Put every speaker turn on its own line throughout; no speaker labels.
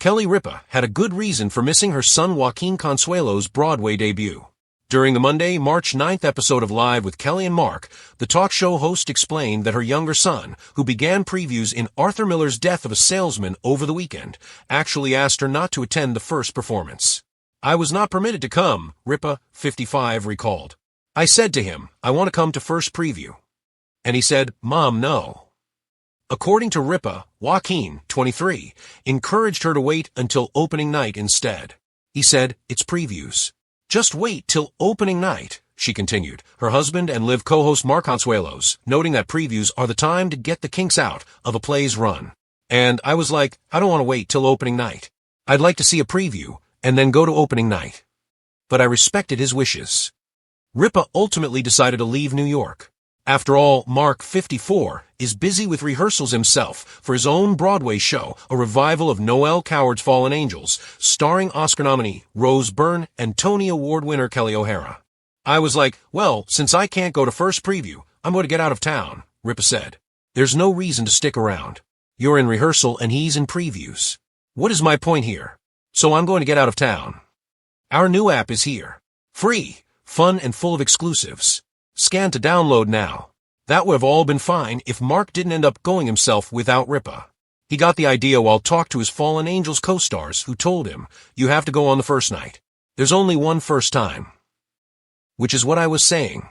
Kelly Ripa had a good reason for missing her son Joaquin Consuelos' Broadway debut. During the Monday, March 9th episode of Live with Kelly and Mark, the talk show host explained that her younger son, who began previews in Arthur Miller's Death of a Salesman over the weekend, actually asked her not to attend the first performance. "I was not permitted to come," Ripa, 55, recalled. "I said to him, I want to come to first preview. And he said, Mom, no." According to Ripa, Joaquin, 23, encouraged her to wait until opening night instead. He said, "It's previews. Just wait till opening night," she continued, her husband and Live co-host Mark Consuelos, noting that previews are the time to get the kinks out of a play's run. "And I was like, I don't want to wait till opening night. I'd like to see a preview and then go to opening night." But I respected his wishes. Ripa ultimately decided to leave New York. After all, Mark, 54, is busy with rehearsals himself for his own Broadway show, a revival of Noel Coward's Fallen Angels, starring Oscar nominee Rose Byrne and Tony Award winner Kelly O'Hara. "I was like, well, since I can't go to first preview, I'm going to get out of town," Ripa said. "There's no reason to stick around. You're in rehearsal and he's in previews. What is my point here? So I'm going to get out of town." Our new app is here. Free, fun, and full of exclusives. Scan to download now. That would have all been fine if Mark didn't end up going himself without Ripa. He got the idea while talking to his Fallen Angels co-stars who told him, "You have to go on the first night. There's only one first time." Which is what I was saying.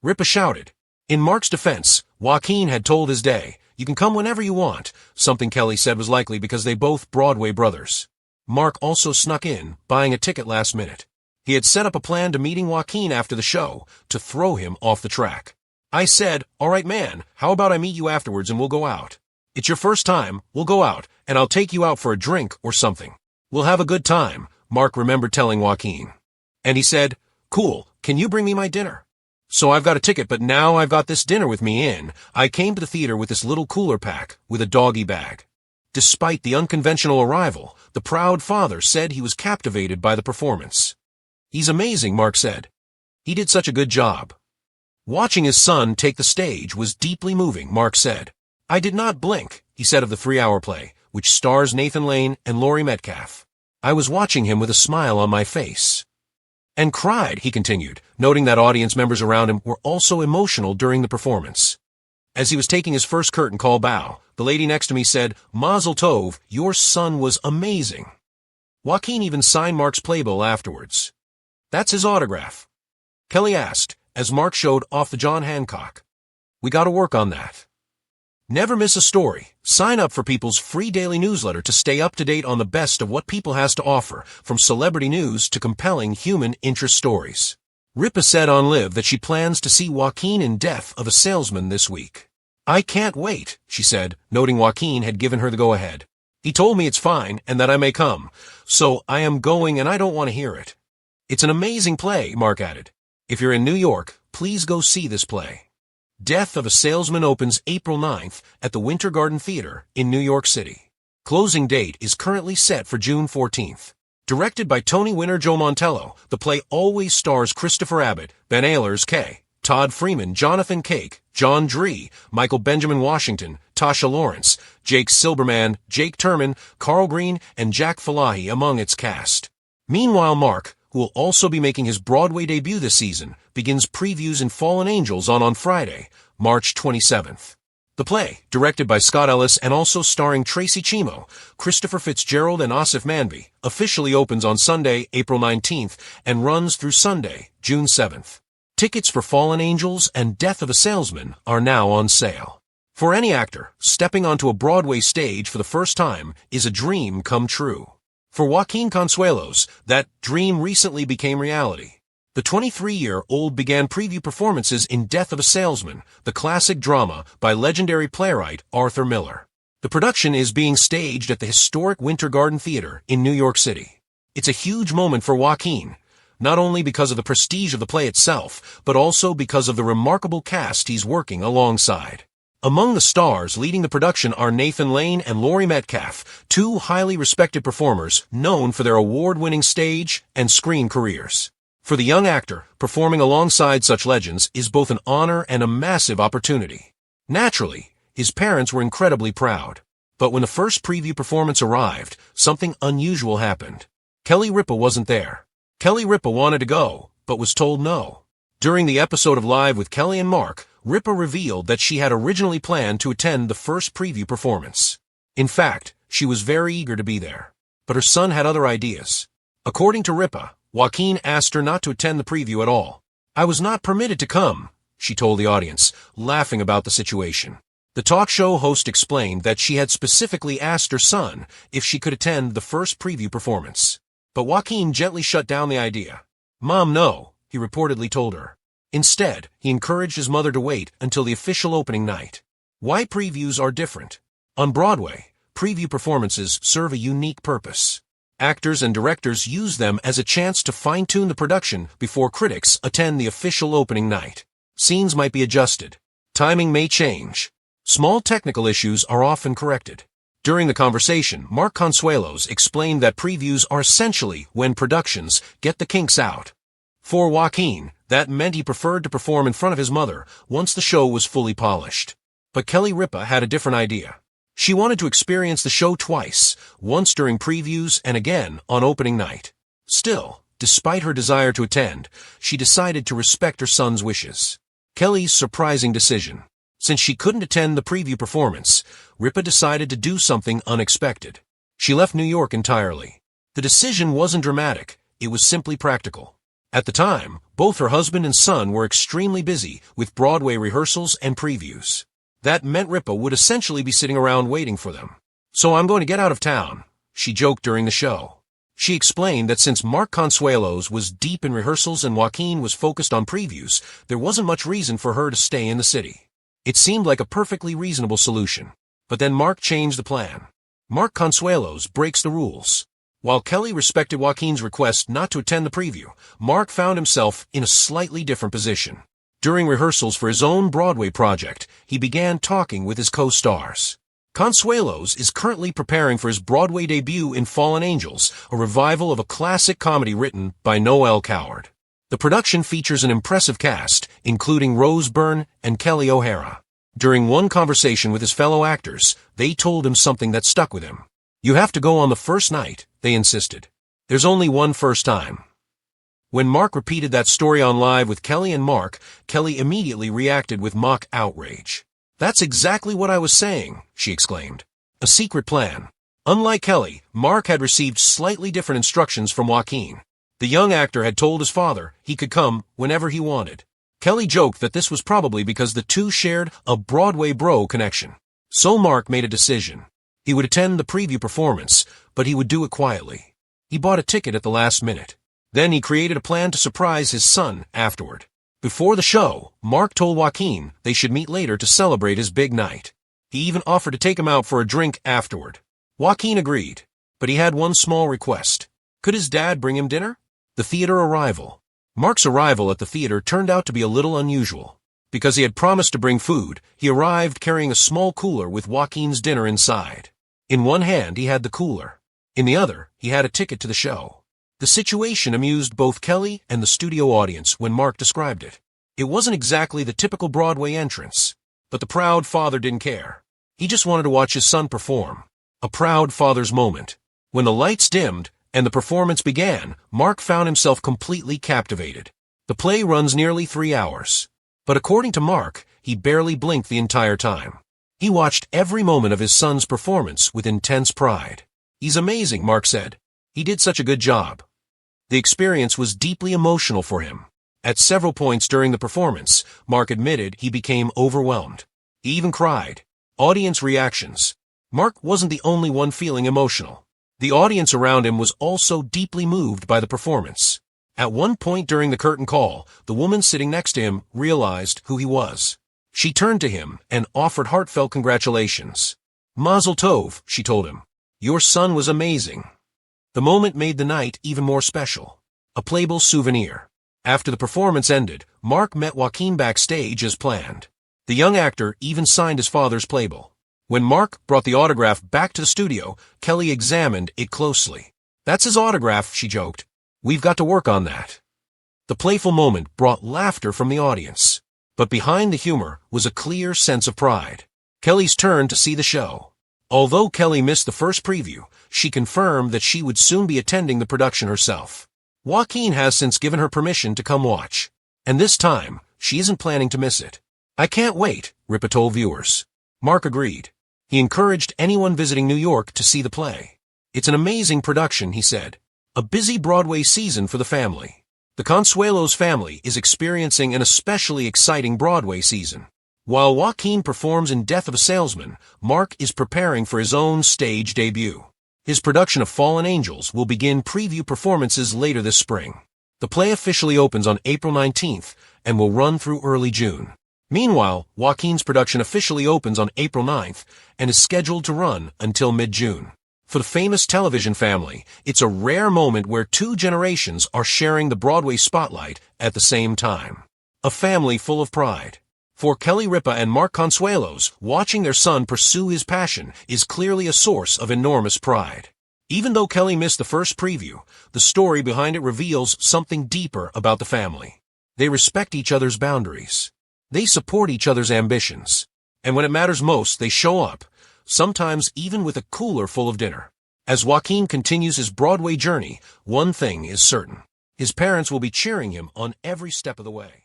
Ripa shouted. In Mark's defense, Joaquin had told his day, "You can come whenever you want," something Kelly said was likely because they both Broadway brothers. Mark also snuck in, buying a ticket last minute. He had set up a plan to meeting Joaquin after the show, to throw him off the track. "I said, all right man, how about I meet you afterwards and we'll go out? It's your first time, we'll go out, and I'll take you out for a drink or something. We'll have a good time," Mark remembered telling Joaquin. And he said, "Cool, can you bring me my dinner? So I've got a ticket, but now I've got this dinner with me in. I came to the theater with this little cooler pack, with a doggy bag." Despite the unconventional arrival, the proud father said he was captivated by the performance. "He's amazing," Mark said. "He did such a good job." Watching his son take the stage was deeply moving, Mark said. "I did not blink," he said of the 3-hour play, which stars Nathan Lane and Laurie Metcalf. "I was watching him with a smile on my face." And cried, he continued, noting that audience members around him were also emotional during the performance. As he was taking his first curtain call bow, the lady next to me said, "Mazel tov, your son was amazing." Joaquin even signed Mark's playbill afterwards. "That's his autograph?" Kelly asked, as Mark showed off the John Hancock. "We gotta work on that." Never miss a story. Sign up for People's free daily newsletter to stay up to date on the best of what People has to offer, from celebrity news to compelling human interest stories. Ripa said on Live that she plans to see Joaquin in Death of a Salesman this week. "I can't wait," she said, noting Joaquin had given her the go-ahead. "He told me it's fine and that I may come, so I am going and I don't want to hear it." "It's an amazing play," Mark added. "If you're in New York, please go see this play." Death of a Salesman opens April 9th at the Winter Garden Theater in New York City. Closing date is currently set for June 14th. Directed by Tony winner Joe Mantello, the play always stars Christopher Abbott, Ben Ehlers, K., Todd Freeman, Jonathan Cake, John Dree, Michael Benjamin Washington, Tasha Lawrence, Jake Silberman, Jake Turman, Carl Green, and Jack Falahi among its cast. Meanwhile, Mark, who will also be making his Broadway debut this season, begins previews in Fallen Angels on Friday, March 27th. The play, directed by Scott Ellis and also starring Tracy Chimo, Christopher Fitzgerald and Asif Manvi, officially opens on Sunday, April 19th, and runs through Sunday, June 7th. Tickets for Fallen Angels and Death of a Salesman are now on sale. For any actor, stepping onto a Broadway stage for the first time is a dream come true. For Joaquin Consuelos, that dream recently became reality. The 23-year-old began preview performances in Death of a Salesman, the classic drama by legendary playwright Arthur Miller. The production is being staged at the historic Winter Garden Theater in New York City. It's a huge moment for Joaquin, not only because of the prestige of the play itself, but also because of the remarkable cast he's working alongside. Among the stars leading the production are Nathan Lane and Laurie Metcalf, two highly respected performers known for their award-winning stage and screen careers. For the young actor, performing alongside such legends is both an honor and a massive opportunity. Naturally, his parents were incredibly proud. But when the first preview performance arrived, something unusual happened. Kelly Ripa wasn't there. Kelly Ripa wanted to go, but was told no. During the episode of Live with Kelly and Mark, Ripa revealed that she had originally planned to attend the first preview performance. In fact, she was very eager to be there. But her son had other ideas. According to Ripa, Joaquin asked her not to attend the preview at all. "I was not permitted to come," she told the audience, laughing about the situation. The talk show host explained that she had specifically asked her son if she could attend the first preview performance. But Joaquin gently shut down the idea. "Mom, no," he reportedly told her. Instead, he encouraged his mother to wait until the official opening night. Why previews are different? On Broadway, preview performances serve a unique purpose. Actors and directors use them as a chance to fine-tune the production before critics attend the official opening night. Scenes might be adjusted. Timing may change. Small technical issues are often corrected. During the conversation, Mark Consuelos explained that previews are essentially when productions get the kinks out. For Joaquin, that meant he preferred to perform in front of his mother once the show was fully polished. But Kelly Ripa had a different idea. She wanted to experience the show twice, once during previews and again on opening night. Still, despite her desire to attend, she decided to respect her son's wishes. Kelly's surprising decision. Since she couldn't attend the preview performance, Ripa decided to do something unexpected. She left New York entirely. The decision wasn't dramatic, it was simply practical. At the time, both her husband and son were extremely busy with Broadway rehearsals and previews. That meant Ripa would essentially be sitting around waiting for them. "So I'm going to get out of town," she joked during the show. She explained that since Mark Consuelos was deep in rehearsals and Joaquin was focused on previews, there wasn't much reason for her to stay in the city. It seemed like a perfectly reasonable solution. But then Mark changed the plan. Mark Consuelos breaks the rules. While Kelly respected Joaquin's request not to attend the preview, Mark found himself in a slightly different position. During rehearsals for his own Broadway project, he began talking with his co-stars. Consuelos is currently preparing for his Broadway debut in Fallen Angels, a revival of a classic comedy written by Noel Coward. The production features an impressive cast, including Rose Byrne and Kelly O'Hara. During one conversation with his fellow actors, they told him something that stuck with him. "You have to go on the first night," they insisted. "There's only one first time." When Mark repeated that story on Live with Kelly and Mark, Kelly immediately reacted with mock outrage. "That's exactly what I was saying," she exclaimed. A secret plan. Unlike Kelly, Mark had received slightly different instructions from Joaquin. The young actor had told his father he could come whenever he wanted. Kelly joked that this was probably because the two shared a Broadway bro connection. So Mark made a decision. He would attend the preview performance, but he would do it quietly. He bought a ticket at the last minute. Then he created a plan to surprise his son afterward. Before the show, Mark told Joaquin they should meet later to celebrate his big night. He even offered to take him out for a drink afterward. Joaquin agreed, but he had one small request. Could his dad bring him dinner? The theater arrival. Mark's arrival at the theater turned out to be a little unusual. Because he had promised to bring food, he arrived carrying a small cooler with Joaquin's dinner inside. In one hand, he had the cooler. In the other, he had a ticket to the show. The situation amused both Kelly and the studio audience when Mark described it. It wasn't exactly the typical Broadway entrance, but the proud father didn't care. He just wanted to watch his son perform. A proud father's moment. When the lights dimmed and the performance began, Mark found himself completely captivated. The play runs nearly 3 hours. But according to Mark, he barely blinked the entire time. He watched every moment of his son's performance with intense pride. "He's amazing," Mark said. "He did such a good job." The experience was deeply emotional for him. At several points during the performance, Mark admitted he became overwhelmed. He even cried. Audience reactions. Mark wasn't the only one feeling emotional. The audience around him was also deeply moved by the performance. At one point during the curtain call, the woman sitting next to him realized who he was. She turned to him and offered heartfelt congratulations. "Mazel tov," she told him. "Your son was amazing." The moment made the night even more special. A playable souvenir. After the performance ended, Mark met Joaquin backstage as planned. The young actor even signed his father's playbill. When Mark brought the autograph back to the studio, Kelly examined it closely. "That's his autograph," she joked. "We've got to work on that." The playful moment brought laughter from the audience. But behind the humor was a clear sense of pride. Kelly's turn to see the show. Although Kelly missed the first preview, she confirmed that she would soon be attending the production herself. Joaquin has since given her permission to come watch. And this time, she isn't planning to miss it. "I can't wait," Ripa told viewers. Mark agreed. He encouraged anyone visiting New York to see the play. "It's an amazing production," he said. "A busy Broadway season for the family." The Consuelos family is experiencing an especially exciting Broadway season. While Joaquin performs in Death of a Salesman, Mark is preparing for his own stage debut. His production of Fallen Angels will begin preview performances later this spring. The play officially opens on April 19th and will run through early June. Meanwhile, Joaquin's production officially opens on April 9th and is scheduled to run until mid-June. For the famous television family, it's a rare moment where two generations are sharing the Broadway spotlight at the same time. A family full of pride. For Kelly Ripa and Mark Consuelos, watching their son pursue his passion is clearly a source of enormous pride. Even though Kelly missed the first preview, the story behind it reveals something deeper about the family. They respect each other's boundaries. They support each other's ambitions. And when it matters most, they show up, sometimes even with a cooler full of dinner. As Joaquin continues his Broadway journey, one thing is certain. His parents will be cheering him on every step of the way.